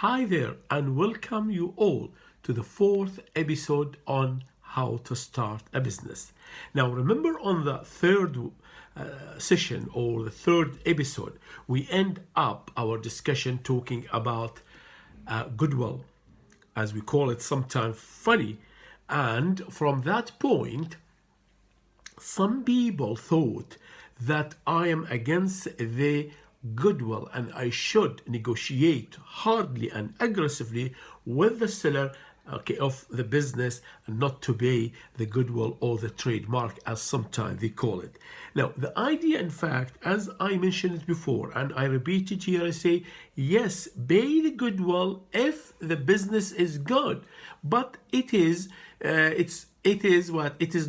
Hi there, and welcome you all to the fourth episode on how to start a business. Now, remember on the third session or the third episode, we end up our discussion talking about goodwill, as we call it sometimes funny. And from that point, some people thought that I am against the goodwill and I should negotiate hardly and aggressively with the seller of the business and not to pay the goodwill or the trademark as sometimes they call it. Now, the idea, in fact, as I mentioned it before, and I repeat it here, I say, yes, pay the goodwill if the business is good, but it is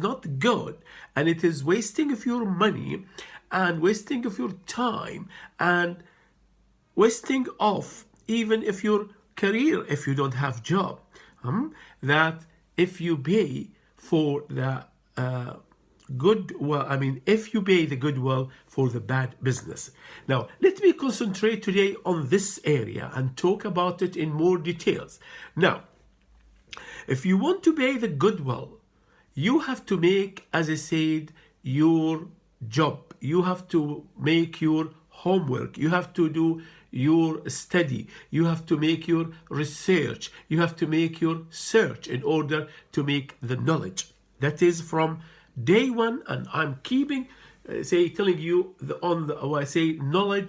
not good, and it is wasting of your money and wasting of your time and wasting of even if your career if you don't have job, that if you pay for the if you pay the goodwill for the bad business. Now, let me concentrate today on this area and talk about it in more details. Now, if you want to pay the goodwill, you have to make, as I said, your job. You have to make your homework. You have to do your study. You have to make your research. You have to make your search in order to make the knowledge. That is from day one, and I'm keeping telling you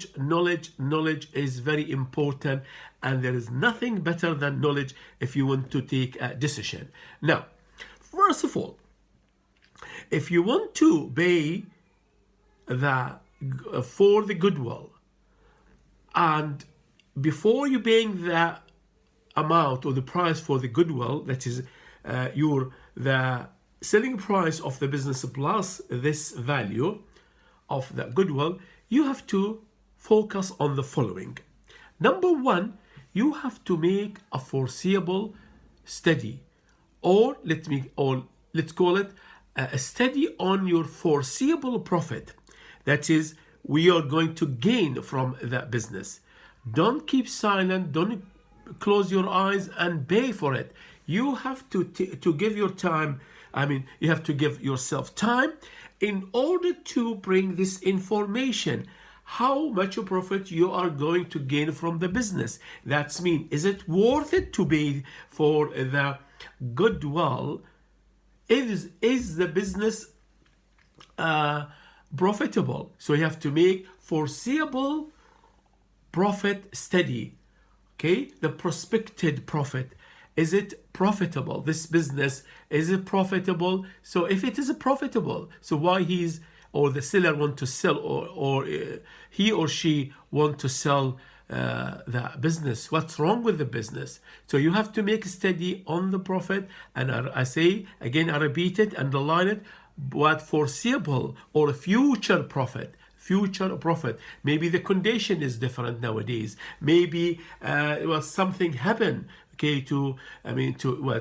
knowledge is very important, and there is nothing better than knowledge if you want to take a decision. Now, first of all, if you want to pay for the goodwill, and before you paying the amount or the price for the goodwill, that is the selling price of the business plus this value of the goodwill, you have to focus on the following. Number one, you have to make a foreseeable study, or let's call it a study on your foreseeable profit. That is, we are going to gain from that business. Don't keep silent. Don't close your eyes and pay for it. You have to give your time. You have to give yourself time in order to bring this information. How much profit you are going to gain from the business. That's mean, is it worth it to pay for the goodwill? Is the business profitable? So you have to make foreseeable profit study. Okay, the prospected profit. Is it profitable? This business, is it profitable? So if it is profitable, so why the seller want to sell, or he or she want to sell the business? What's wrong with the business? So you have to make a study on the profit, and I say again, I repeat it, underline it, what foreseeable or future profit. Maybe the condition is different nowadays. Maybe something happened. Okay,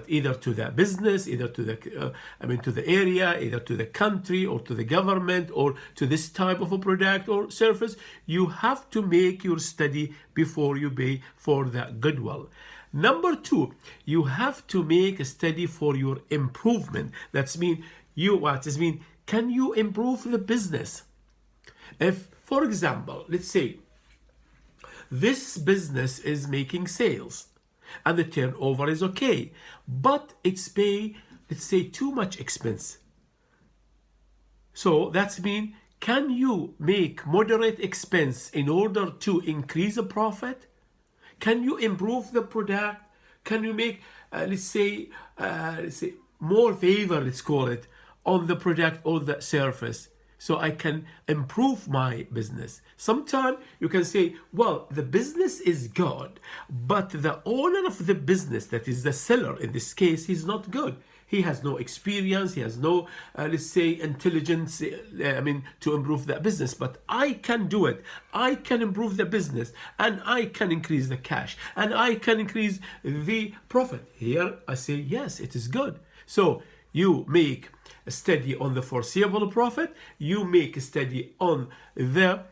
either to the business, either to the area, either to the country or to the government or to this type of a product or service. You have to make your study before you pay for the goodwill. Number two, you have to make a study for your improvement. That's mean can you improve the business? If, for example, let's say this business is making sales and the turnover is okay, but it's pay, let's say, too much expense. So that's mean, can you make moderate expense in order to increase the profit? Can you improve the product? Can you make, let's say, more favor, let's call it, on the product or the service, so I can improve my business? Sometimes you can say, well, the business is good, but the owner of the business, that is the seller in this case, he's not good. He has no experience. He has no, intelligence, to improve that business. But I can do it. I can improve the business, and I can increase the cash, and I can increase the profit. Here I say, yes, it is good. So you make a study on the foreseeable profit. You make a study on the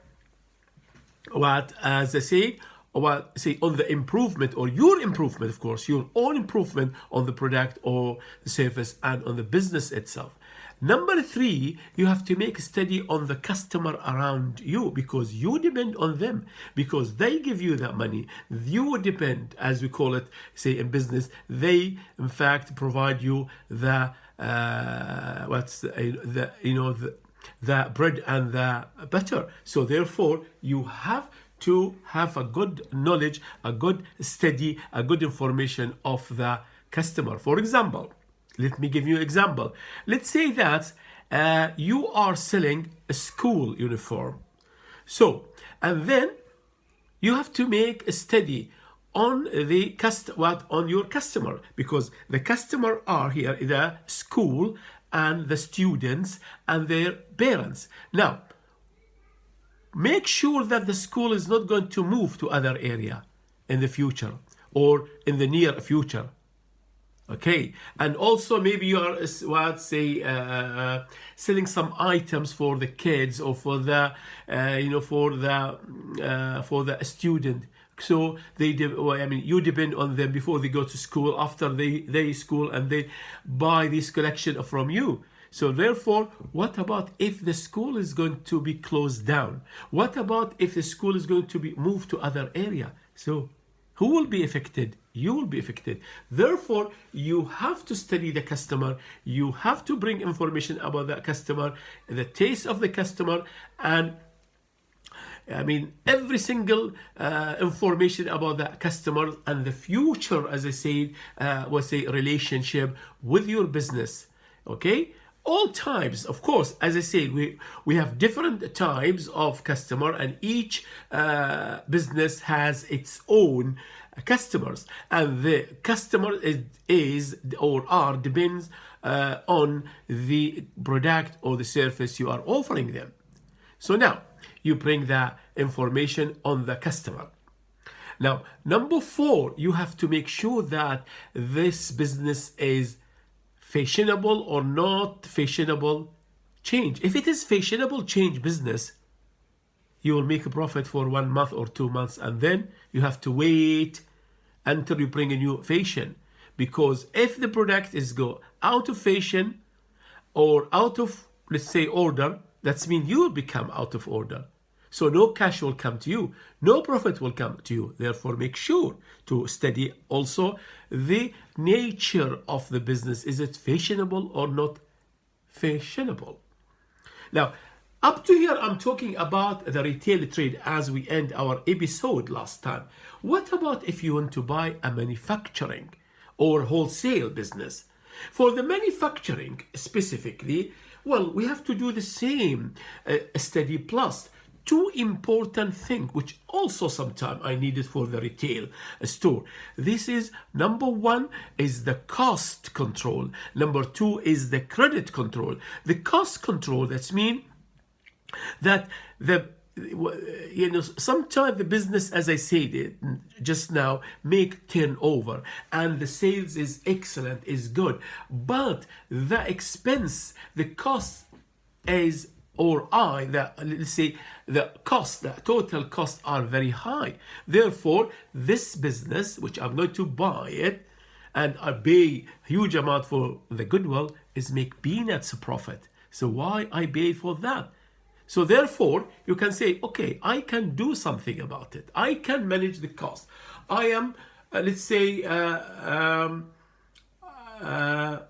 well, say on the improvement or your improvement, of course, your own improvement on the product or the service and on the business itself. Number three, you have to make a study on the customer around you, because you depend on them, because they give you that money. You depend, as we call it, say in business, they in fact provide you the the bread and the butter. So therefore, you have to have a good knowledge, a good study, a good information of the customer. For example, let me give you an example. Let's say that you are selling a school uniform. So, and then you have to make a study on the on your customer, because the customer are here the school and the students and their parents. Now, make sure that the school is not going to move to other area in the future or in the near future. Okay, and also maybe you are selling some items for the kids or for the for the student. So you depend on them before they go to school, after they school, and they buy this collection from you. So therefore, what about if the school is going to be closed down? What about if the school is going to be moved to other area? So who will be affected? You will be affected. Therefore, you have to study the customer. You have to bring information about the customer, the taste of the customer, and every single information about the customer and the future, as I said, was a relationship with your business. Okay? All types, of course, as I said, we have different types of customer, and each business has its own customers, and the customer is or are depends on the product or the service you are offering them. So now you bring the information on the customer. Now, number four, you have to make sure that this business is fashionable or not fashionable change. If it is fashionable change business, you will make a profit for 1 month or 2 months, and then you have to wait until you bring a new fashion. Because if the product is go out of fashion or out of, let's say, order, that means you will become out of order. So no cash will come to you, no profit will come to you. Therefore, make sure to study also the nature of the business. Is it fashionable or not fashionable? Now, up to here, I'm talking about the retail trade as we end our episode last time. What about if you want to buy a manufacturing or wholesale business? For the manufacturing specifically, well, we have to do the same study plus two important things, which also sometimes I needed for the retail store. This is number one is the cost control. Number two is the credit control. The cost control, that's mean that sometimes the business, as I said just now, make turnover and the sales is excellent, is good, but the expense, the cost is let's say the cost, the total costs are very high. Therefore, this business, which I'm going to buy it and I pay huge amount for the goodwill, is make peanuts profit. So why I pay for that? So therefore, you can say, okay, I can do something about it. I can manage the cost. I am, let's say,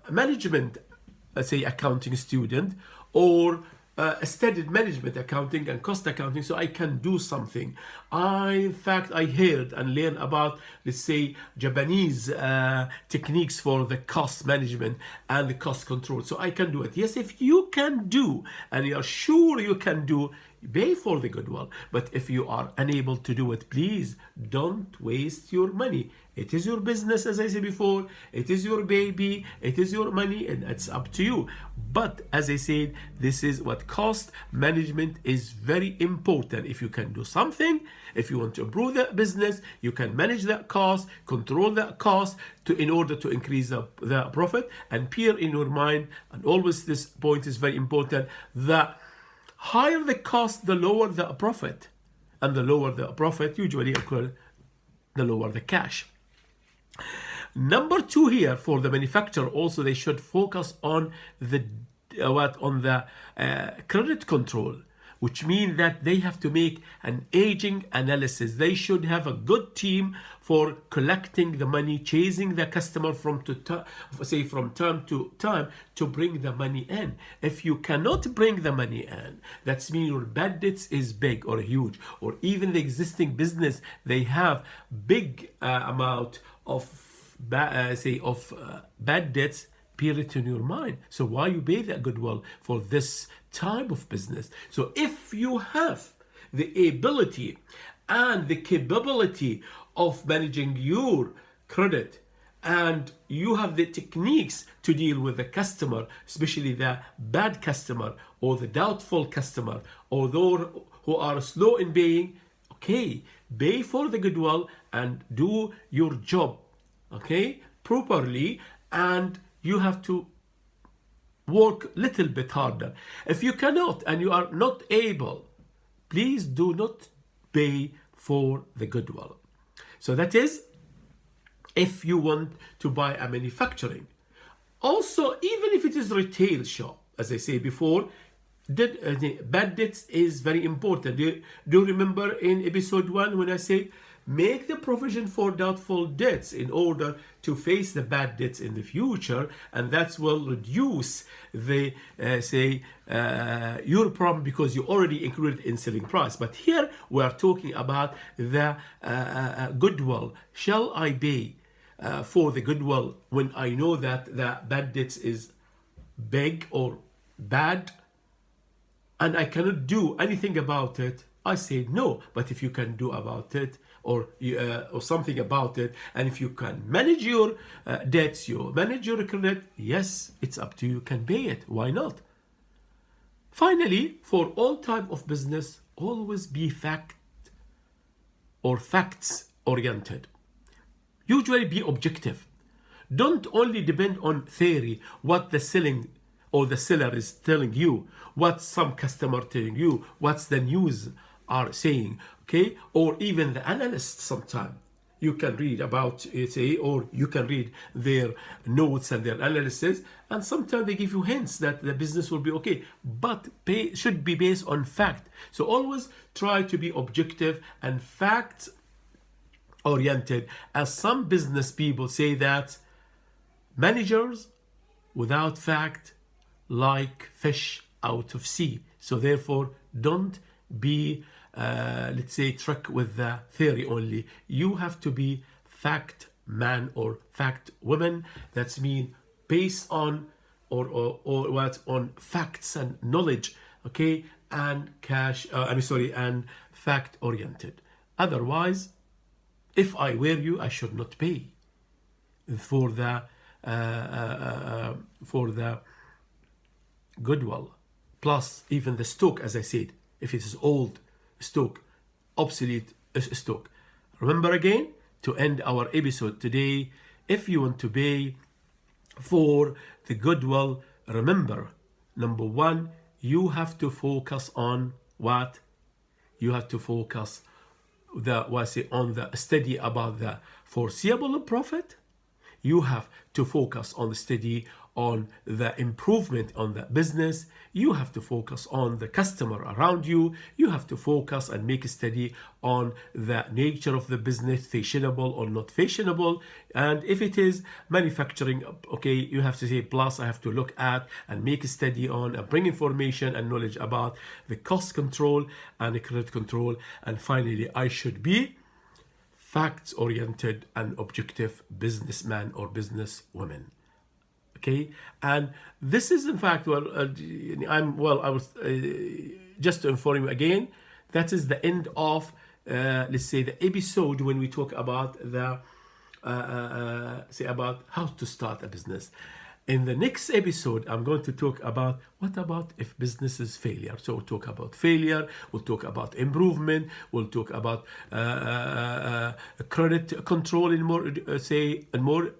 management, let's say, accounting student, or studied management accounting and cost accounting, so I can do something. In fact, I heard and learned about, let's say, Japanese techniques for the cost management and the cost control, so I can do it. Yes, if you can do and you are sure you can do, pay for the goodwill. But if you are unable to do it, please don't waste your money. It is your business, as I said before. It is your baby. It is your money, and it's up to you. But as I said, this is what cost management is very important. If you can do something, if you want to improve the business, you can manage that cost, control that cost in order to increase the profit, and bear in your mind, and always this point is very important, the higher the cost, the lower the profit. And the lower the profit usually occur, the lower the cash. Number two here for the manufacturer also, they should focus on the credit control, which means that they have to make an aging analysis. They should have a good team for collecting the money, chasing the customer from time to time to bring the money in. If you cannot bring the money in, that means your bad debts is big or huge, or even the existing business, they have big amount of bad debts period in your mind. So why you pay that goodwill for this type of business? So if you have the ability and the capability of managing your credit, and you have the techniques to deal with the customer, especially the bad customer or the doubtful customer or those who are slow in paying, okay, pay for the goodwill and do your job, okay, properly, and you have to work a little bit harder. If you cannot and you are not able, please do not pay for the goodwill. So that is if you want to buy a manufacturing. Also, even if it is retail shop, as I said before, bad debts is very important. Do you remember in episode 1 when I said make the provision for doubtful debts in order to face the bad debts in the future, and that will reduce the your problem because you already included in selling price. But here we are talking about the goodwill. Shall I pay for the goodwill when I know that the bad debts is big or bad and I cannot do anything about it? I say no. But if you can do about it, or something about it, and if you can manage your debts, you manage your credit, yes, it's up to you, you can pay it. Why not? Finally, for all type of business, always be facts oriented. Usually be objective. Don't only depend on theory, what the selling or the seller is telling you, what some customer telling you, what's the news are saying, okay? Or even the analysts sometimes. You can read about it, or you can read their notes and their analysis, and sometimes they give you hints that the business will be okay, but should be based on fact. So always try to be objective and fact oriented, as some business people say that managers without fact like fish out of sea. So therefore, don't be trick with the theory only. You have to be fact man or fact woman. That's mean based on or what on facts and knowledge, okay, and and fact oriented. Otherwise, if I were you, I should not pay for the goodwill, plus even the stock, as I said, if it is old stock, obsolete stock. Remember again, to end our episode today, if you want to pay for the goodwill, remember, number one, you have to focus on what? You have to focus on the study about the foreseeable profit. You have to focus on the study on the improvement on the business. You have to focus on the customer around you. You have to focus and make a study on the nature of the business, fashionable or not fashionable. And if it is manufacturing, okay, you have to say, plus I have to look at and make a study on and bring information and knowledge about the cost control and the credit control. And finally, I should be facts-oriented and objective businessman or businesswoman. Okay, and this is in fact, I was just to inform you again, that is the end of let's say the episode when we talk about the about how to start a business. In the next episode, I'm going to talk about what about if business is failure. So we'll talk about failure, we'll talk about improvement, we'll talk about credit control in more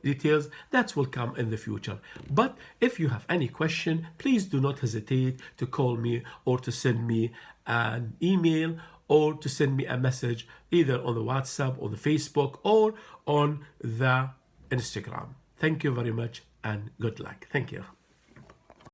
details. That will come in the future. But if you have any question, please do not hesitate to call me or to send me an email or to send me a message either on the WhatsApp or the Facebook or on the Instagram. Thank you very much and good luck. Thank you.